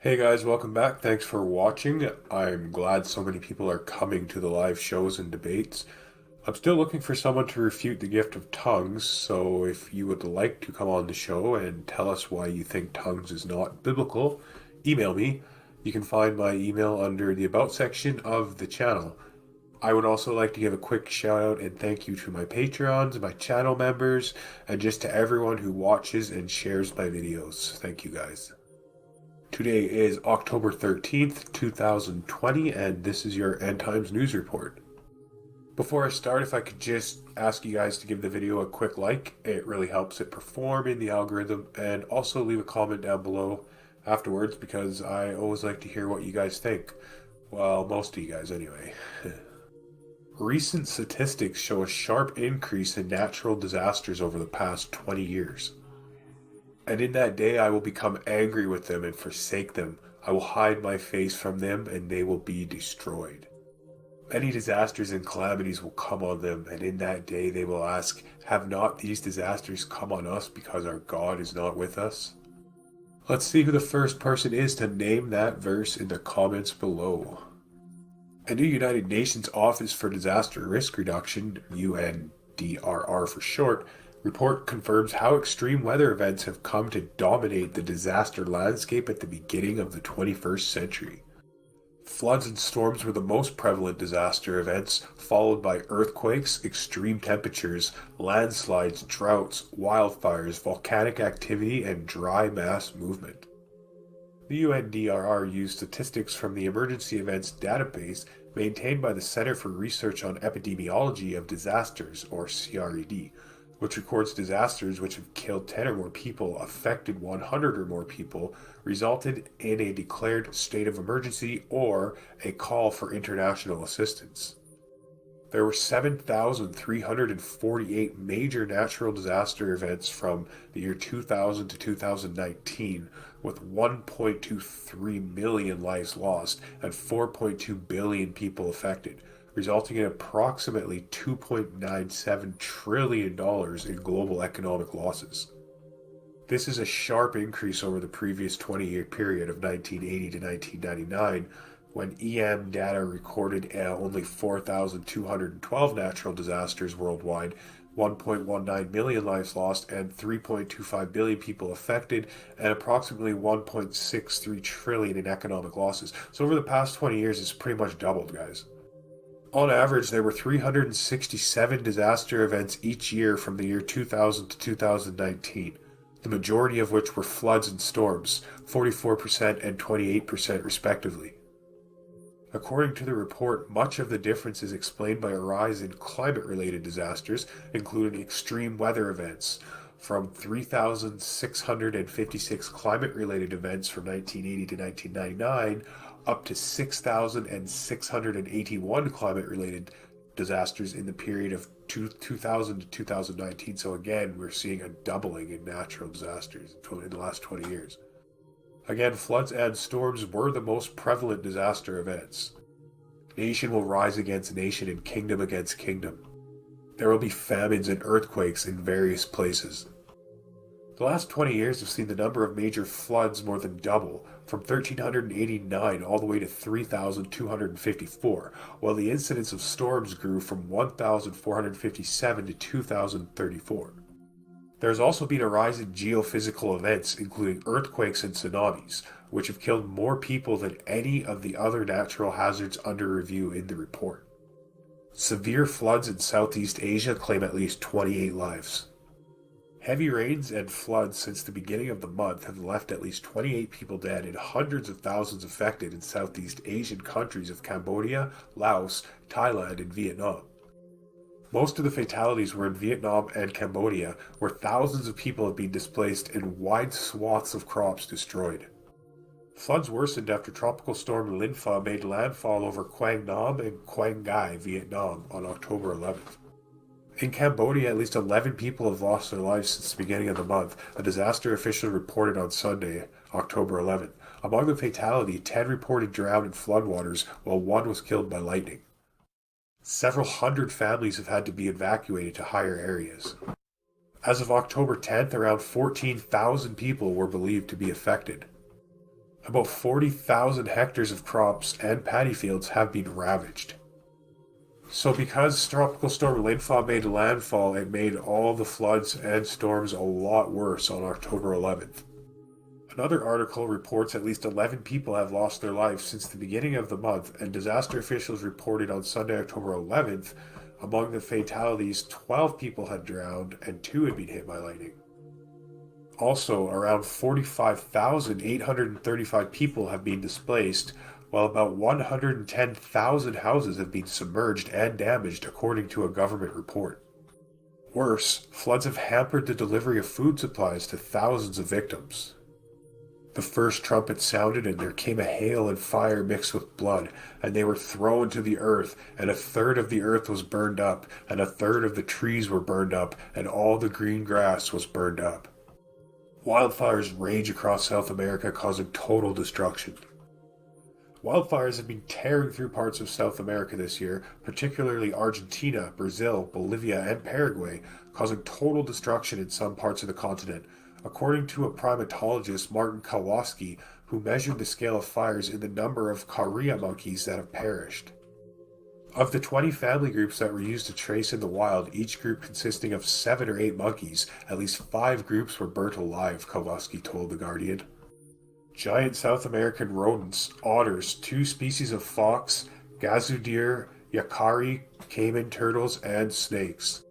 Hey guys, welcome back. Thanks for watching. I'm glad so many people are coming to the live shows and debates. I'm still looking for someone to refute the gift of tongues, so if you would like to come on the show and tell us why you think tongues is not biblical, email me. You can find my email under the About section of the channel. I would also like to give a quick shout out and thank you to my Patreons, my channel members, and just to everyone who watches and shares my videos. Thank you guys. Today is October 13th, 2020, and this is your End Times News Report. Before I start, if I could just ask you guys to give the video a quick like, it really helps it perform in the algorithm, and also leave a comment down below afterwards because I always like to hear what you guys think. Well, most of you guys anyway. Recent statistics show a sharp increase in natural disasters over the past 20 years. And in that day I will become angry with them and forsake them. I will hide my face from them, and they will be destroyed. Many disasters and calamities will come on them, and in that day they will ask, have not these disasters come on us because our God is not with us? Let's see who the first person is to name that verse in the comments below. A new United Nations Office for Disaster Risk Reduction, UNDRR for short, report confirms how extreme weather events have come to dominate the disaster landscape at the beginning of the 21st century. Floods and storms were the most prevalent disaster events, followed by earthquakes, extreme temperatures, landslides, droughts, wildfires, volcanic activity, and dry mass movement. The UNDRR used statistics from the Emergency Events Database maintained by the Center for Research on Epidemiology of Disasters, or CRED, which records disasters which have killed 10 or more people, affected 100 or more people, resulted in a declared state of emergency, or a call for international assistance. There were 7,348 major natural disaster events from the year 2000 to 2019, with 1.23 million lives lost and 4.2 billion people affected, resulting in approximately $2.97 trillion in global economic losses. This is a sharp increase over the previous 20-year period of 1980 to 1999, when EM data recorded only 4,212 natural disasters worldwide, 1.19 million lives lost, and 3.25 billion people affected, and approximately 1.63 trillion in economic losses. So over the past 20 years, it's pretty much doubled, guys. On average, there were 367 disaster events each year from the year 2000 to 2019, the majority of which were floods and storms, 44% and 28% respectively. According to the report, much of the difference is explained by a rise in climate-related disasters, including extreme weather events, from 3,656 climate-related events from 1980 to 1999, up to 6,681 climate-related disasters in the period of 2000 to 2019. So again, we're seeing a doubling in natural disasters in the last 20 years. Again, floods and storms were the most prevalent disaster events. Nation will rise against nation and kingdom against kingdom. There will be famines and earthquakes in various places. The last 20 years have seen the number of major floods more than double, from 1,389 all the way to 3,254, while the incidence of storms grew from 1,457 to 2,034. There has also been a rise in geophysical events, including earthquakes and tsunamis, which have killed more people than any of the other natural hazards under review in the report. Severe floods in Southeast Asia claim at least 28 lives. Heavy rains and floods since the beginning of the month have left at least 28 people dead and hundreds of thousands affected in Southeast Asian countries of Cambodia, Laos, Thailand, and Vietnam. Most of the fatalities were in Vietnam and Cambodia, where thousands of people have been displaced and wide swaths of crops destroyed. Floods worsened after Tropical Storm Linfa made landfall over Quang Nam and Quang Ngai, Vietnam, on October 11th. In Cambodia, at least 11 people have lost their lives since the beginning of the month, a disaster official reported on Sunday, October 11th. Among the fatalities, 10 reported drowned in floodwaters, while 1 was killed by lightning. Several hundred families have had to be evacuated to higher areas. As of October 10th, around 14,000 people were believed to be affected. About 40,000 hectares of crops and paddy fields have been ravaged. So because Tropical Storm Linfa made landfall, it made all the floods and storms a lot worse on October 11th. Another article reports at least 11 people have lost their lives since the beginning of the month, and disaster officials reported on Sunday, October 11th, among the fatalities, 12 people had drowned and 2 had been hit by lightning. Also, around 45,835 people have been displaced, while about 110,000 houses have been submerged and damaged, according to a government report. Worse, floods have hampered the delivery of food supplies to thousands of victims. The first trumpet sounded, and there came a hail and fire mixed with blood, and they were thrown to the earth, and a third of the earth was burned up, and a third of the trees were burned up, and all the green grass was burned up. Wildfires rage across South America, causing total destruction. Wildfires have been tearing through parts of South America this year, particularly Argentina, Brazil, Bolivia, and Paraguay, causing total destruction in some parts of the continent, according to a primatologist, Martin Kowalski, who measured the scale of fires in the number of carilla monkeys that have perished. Of the 20 family groups that were used to trace in the wild, each group consisting of 7 or 8 monkeys, at least 5 groups were burnt alive, Kowalski told The Guardian. Giant South American rodents, otters, 2 species of fox, gazoo deer, yakari, caiman turtles, and snakes.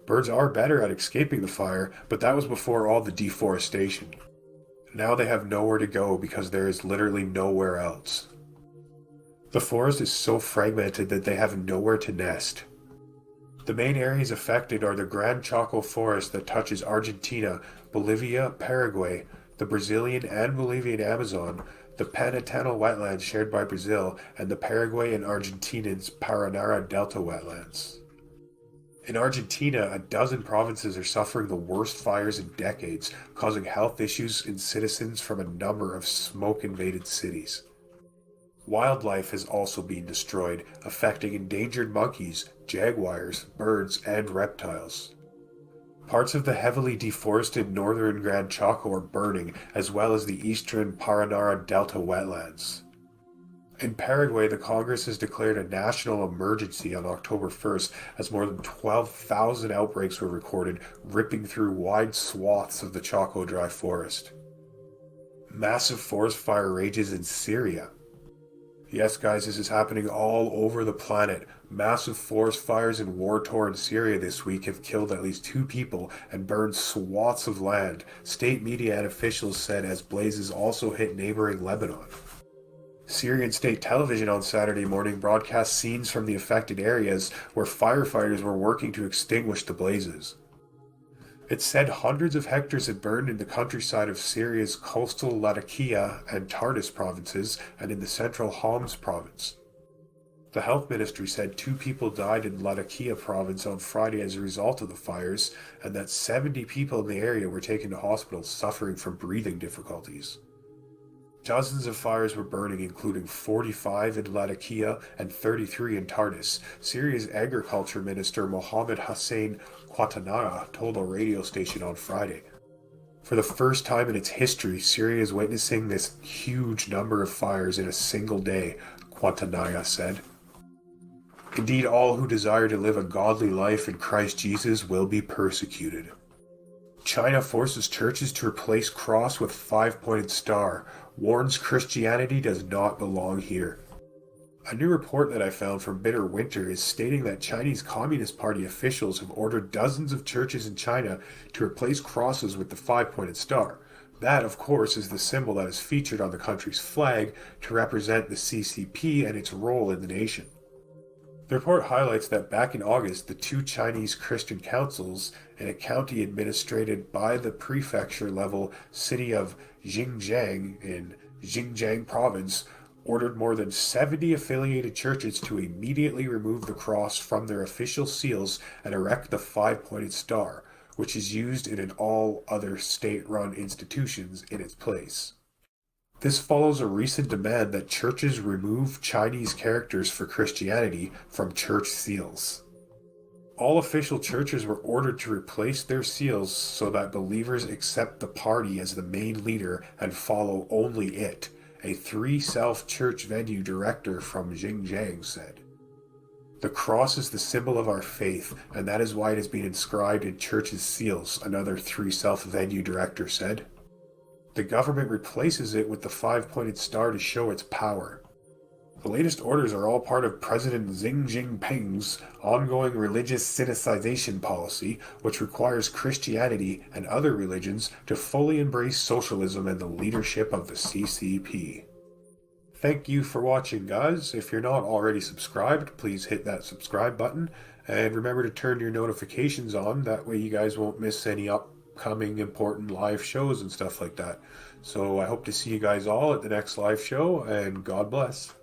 Birds are better at escaping the fire, but that was before all the deforestation. Now they have nowhere to go because there is literally nowhere else. The forest is so fragmented that they have nowhere to nest. The main areas affected are the Gran Chaco forest that touches Argentina, Bolivia, Paraguay, the Brazilian and Bolivian Amazon, the Pantanal wetlands shared by Brazil, and the Paraguay and Argentina's Paranara Delta wetlands. In Argentina, a dozen provinces are suffering the worst fires in decades, causing health issues in citizens from a number of smoke-invaded cities. Wildlife has also been destroyed, affecting endangered monkeys, jaguars, birds, and reptiles. Parts of the heavily deforested northern Gran Chaco are burning, as well as the eastern Paranara Delta wetlands. In Paraguay, the Congress has declared a national emergency on October 1st as more than 12,000 outbreaks were recorded, ripping through wide swaths of the Chaco dry forest. Massive forest fire rages in Syria. Yes, guys, this is happening all over the planet. Massive forest fires in war-torn Syria this week have killed at least 2 people and burned swaths of land, state media and officials said, as blazes also hit neighboring Lebanon. Syrian state television on Saturday morning broadcast scenes from the affected areas where firefighters were working to extinguish the blazes. It said hundreds of hectares had burned in the countryside of Syria's coastal Latakia and Tartus provinces and in the central Homs province. The health ministry said 2 people died in Latakia province on Friday as a result of the fires, and that 70 people in the area were taken to hospitals suffering from breathing difficulties. Dozens of fires were burning, including 45 in Latakia and 33 in Tartus. Syria's agriculture minister Mohammed Hossein Quatanaga told a radio station on Friday. For the first time in its history, Syria is witnessing this huge number of fires in a single day, Quatanaga said. Indeed, all who desire to live a godly life in Christ Jesus will be persecuted. China forces churches to replace cross with 5-pointed star, warns Christianity does not belong here. A new report that I found from Bitter Winter is stating that Chinese Communist Party officials have ordered dozens of churches in China to replace crosses with the 5-pointed star. That, of course, is the symbol that is featured on the country's flag to represent the CCP and its role in the nation. The report highlights that back in August, the 2 Chinese Christian councils in a county administered by the prefecture-level city of Xinjiang in Xinjiang province ordered more than 70 affiliated churches to immediately remove the cross from their official seals and erect the 5-pointed star, which is used in all other state-run institutions in its place. This follows a recent demand that churches remove Chinese characters for Christianity from church seals. All official churches were ordered to replace their seals so that believers accept the party as the main leader and follow only it, a three-self church venue director from Xinjiang said. The cross is the symbol of our faith, and that is why it has been inscribed in churches' seals, another three-self venue director said. The government replaces it with the five-pointed star to show its power. The latest orders are all part of President Xi Jinping's ongoing religious sinicization policy, which requires Christianity and other religions to fully embrace socialism and the leadership of the CCP. Thank you for watching, guys. If you're not already subscribed, please hit that subscribe button, and remember to turn your notifications on. That way you guys won't miss any upcoming important live shows and stuff like that. So I hope to see you guys all at the next live show, and God bless.